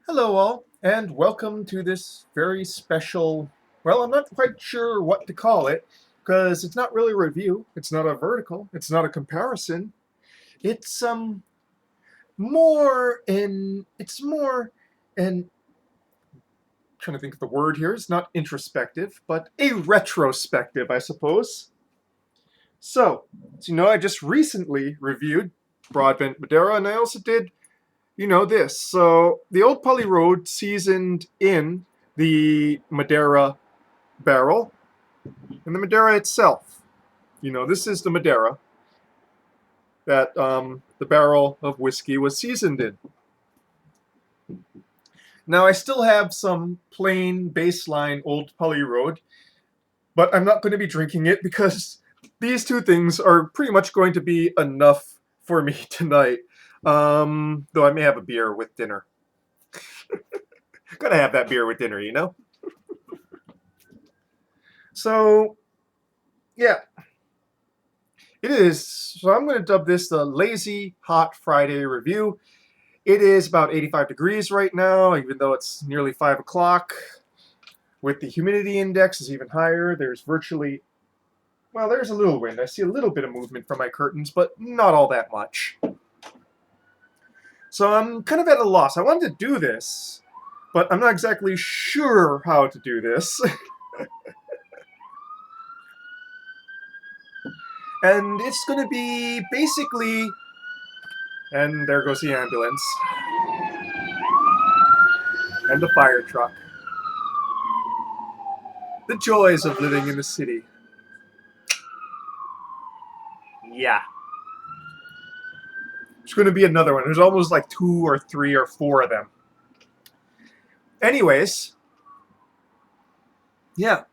Hello, all, and welcome to this very special. Well, I'm not quite sure what to call it because it's not really a review. It's not a vertical. It's not a comparison. It's more in. It's more in. Trying to think of the word here. It's not introspective, but a retrospective, I suppose. So I just recently reviewed Broadbent Madeira, and I also did this. So the Old Polly Road seasoned in the Madeira barrel and the Madeira itself. This is the Madeira that the barrel of whiskey was seasoned in. Now, I still have some plain baseline Old Polly Road, but I'm not going to be drinking it because these two things are pretty much going to be enough for me tonight. Though I may have a beer with dinner. Gotta have that beer with dinner. So, yeah, it is. So I'm going to dub this the Lazy Hot Friday review. It is about 85 degrees right now, even though it's nearly 5 o'clock. With the humidity index is even higher. There's there's a little wind. I see a little bit of movement from my curtains, but not all that much. So I'm kind of at a loss. I wanted to do this, but I'm not exactly sure how to do this. And it's going to be basically. And there goes the ambulance. And the fire truck. The joys of living in the city. Yeah. There's going to be another one. There's almost like 2 or 3 or 4 of them. Anyways. Yeah.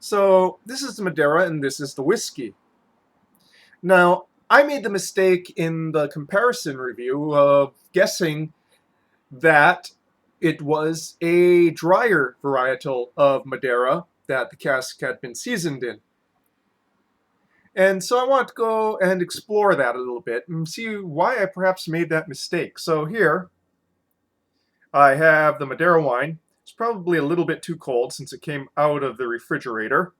So this is the Madeira and this is the whiskey. Now, I made the mistake in the comparison review of guessing that it was a drier varietal of Madeira that the cask had been seasoned in. And so I want to go and explore that a little bit and see why I perhaps made that mistake. So here I have the Madeira wine. It's probably a little bit too cold since it came out of the refrigerator.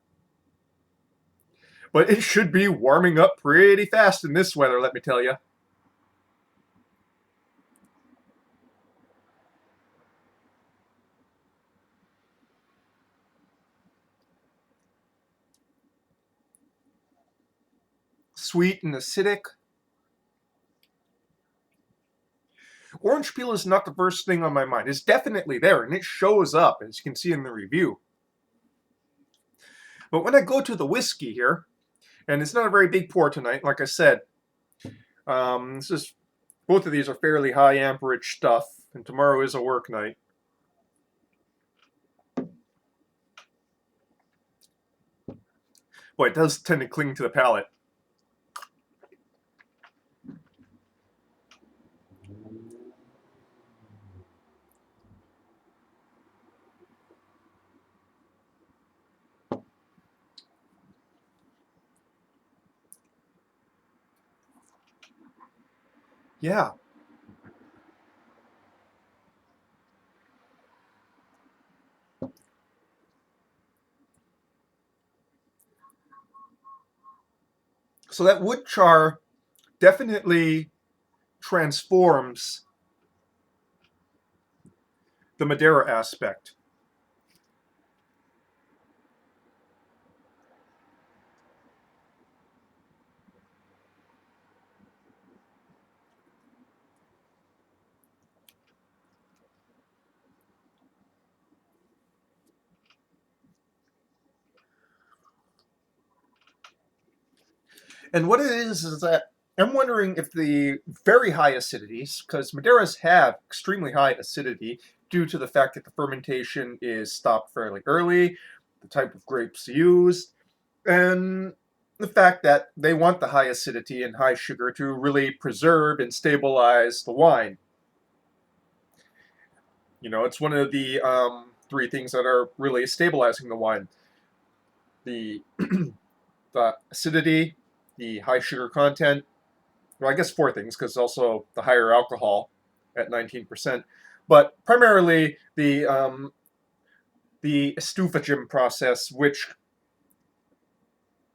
But it should be warming up pretty fast in this weather, let me tell you. Sweet and acidic. Orange peel is not the first thing on my mind. It's definitely there, and it shows up, as you can see in the review. But when I go to the whiskey here, and it's not a very big pour tonight, like I said, both of these are fairly high amperage stuff, and tomorrow is a work night. Boy, it does tend to cling to the palate. Yeah. So that wood char definitely transforms the Madeira aspect. And what it is that I'm wondering if the very high acidities, because Madeiras have extremely high acidity due to the fact that the fermentation is stopped fairly early, the type of grapes used, and the fact that they want the high acidity and high sugar to really preserve and stabilize the wine. It's one of the 3 things that are really stabilizing the wine: the the acidity, the high sugar content. Well, I guess 4 things, because also the higher alcohol at 19%, but primarily the estufagem process, which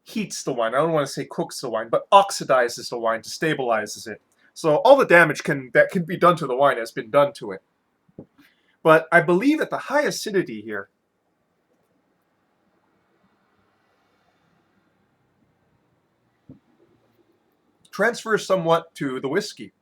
heats the wine. I don't want to say cooks the wine, but oxidizes the wine to stabilizes it. So all the damage that can be done to the wine has been done to it. But I believe at the high acidity here, transfers somewhat to the whiskey.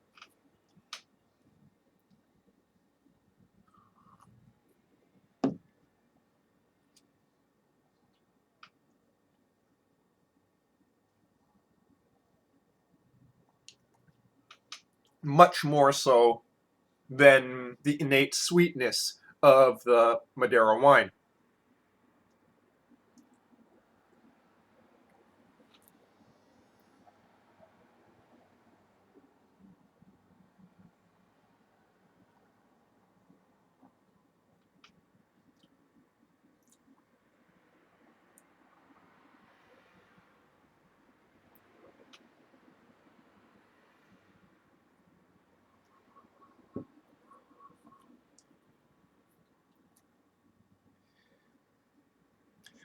Much more so than the innate sweetness of the Madeira wine.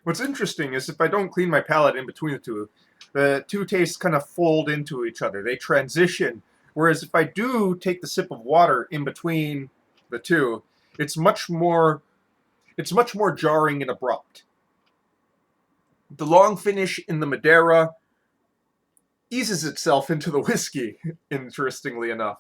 What's interesting is if I don't clean my palate in between the two tastes kind of fold into each other. They transition. Whereas if I do take the sip of water in between the two, it's much more jarring and abrupt. The long finish in the Madeira eases itself into the whiskey, interestingly enough.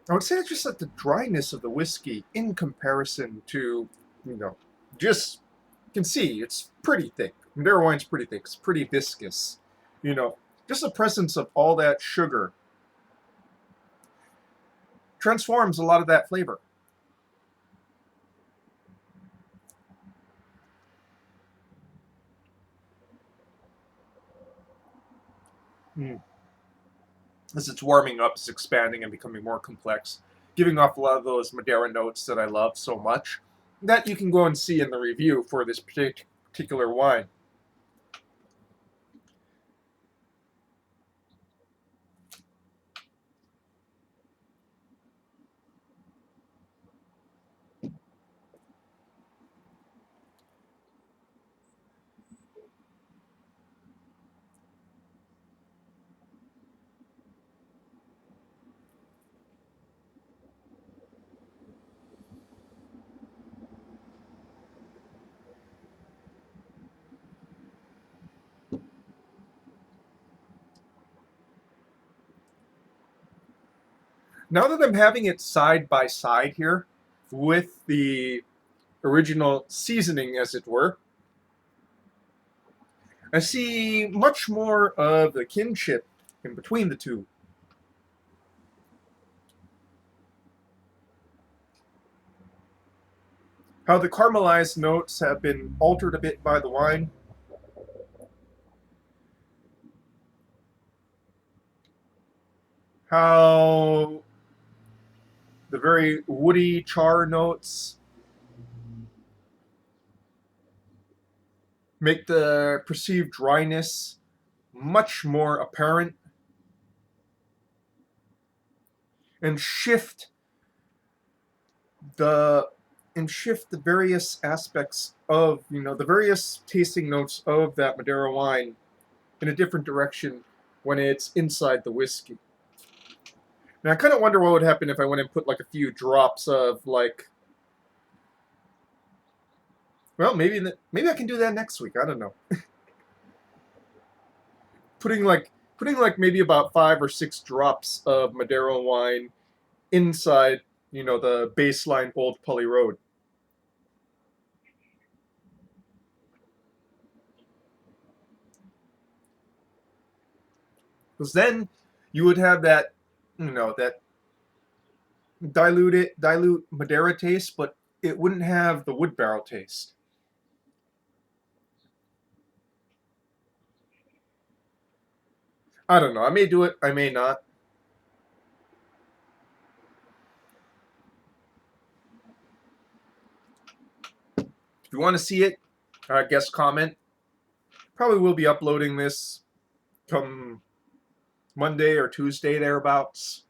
I would say just that the dryness of the whiskey in comparison to, you know, just you can see it's pretty thick. Madeira wine's pretty thick. It's pretty viscous. You know, just the presence of all that sugar transforms a lot of that flavor. Mm. As it's warming up, it's expanding and becoming more complex, giving off a lot of those Madeira notes that I love so much that you can go and see in the review for this particular wine. Now that I'm having it side by side here with the original seasoning, as it were, I see much more of the kinship in between the two. How the caramelized notes have been altered a bit by the wine. How the very woody char notes make the perceived dryness much more apparent and the shift the various aspects of, the various tasting notes of that Madeira wine in a different direction when it's inside the whiskey. Now I kind of wonder what would happen if I went and put like a few drops of like, well, maybe I can do that next week. I don't know. Putting like maybe about 5 or 6 drops of Madeira wine inside, the baseline Old Pulley Road. Because then you would have that dilute Madeira taste, but it wouldn't have the wood barrel taste. I don't know. I may do it. I may not. If you want to see it, I guess comment. Probably will be uploading this come Monday or Tuesday thereabouts.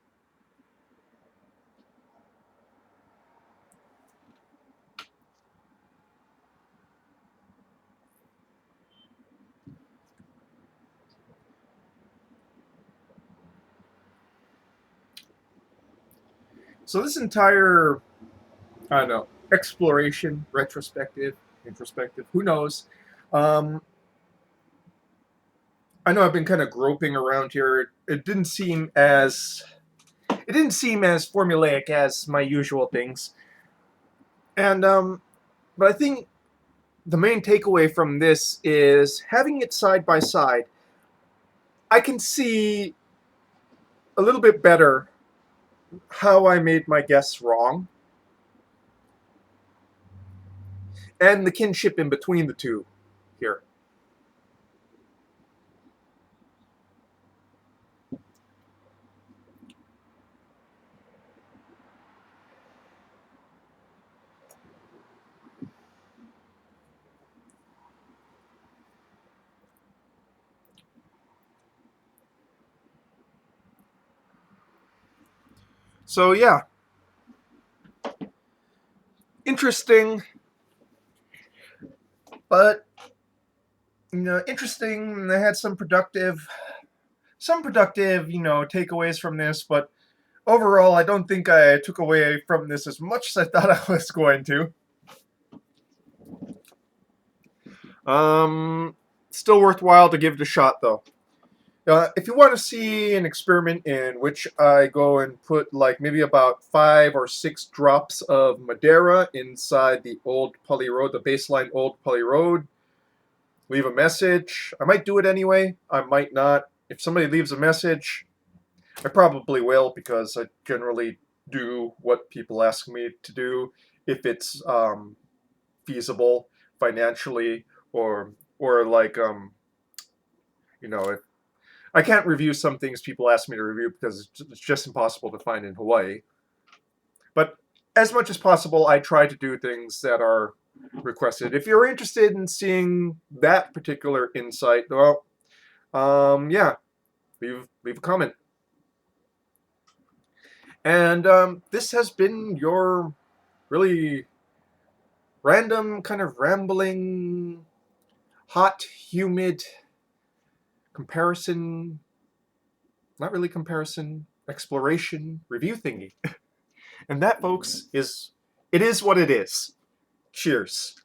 So this entire, I don't know, exploration, retrospective, introspective, who knows? Um, I know I've been kind of groping around here. It didn't seem as formulaic as my usual things, and but I think the main takeaway from this is having it side by side. I can see a little bit better how I made my guess wrong and the kinship in between the two here. So yeah, interesting, but interesting. I had some productive, takeaways from this, but overall, I don't think I took away from this as much as I thought I was going to. Still worthwhile to give it a shot, though. If you want to see an experiment in which I go and put like maybe about 5 or 6 drops of Madeira inside the old pulley road, the baseline old pulley road, leave a message. I might do it anyway. I might not. If somebody leaves a message, I probably will because I generally do what people ask me to do if it's feasible financially or like if I can't review some things people ask me to review because it's just impossible to find in Hawaii. But as much as possible, I try to do things that are requested. If you're interested in seeing that particular insight, well, yeah, leave a comment. And this has been your really random, kind of rambling, hot, humid comparison, not really comparison, exploration, review thingy. And that, folks, it is what it is. Cheers.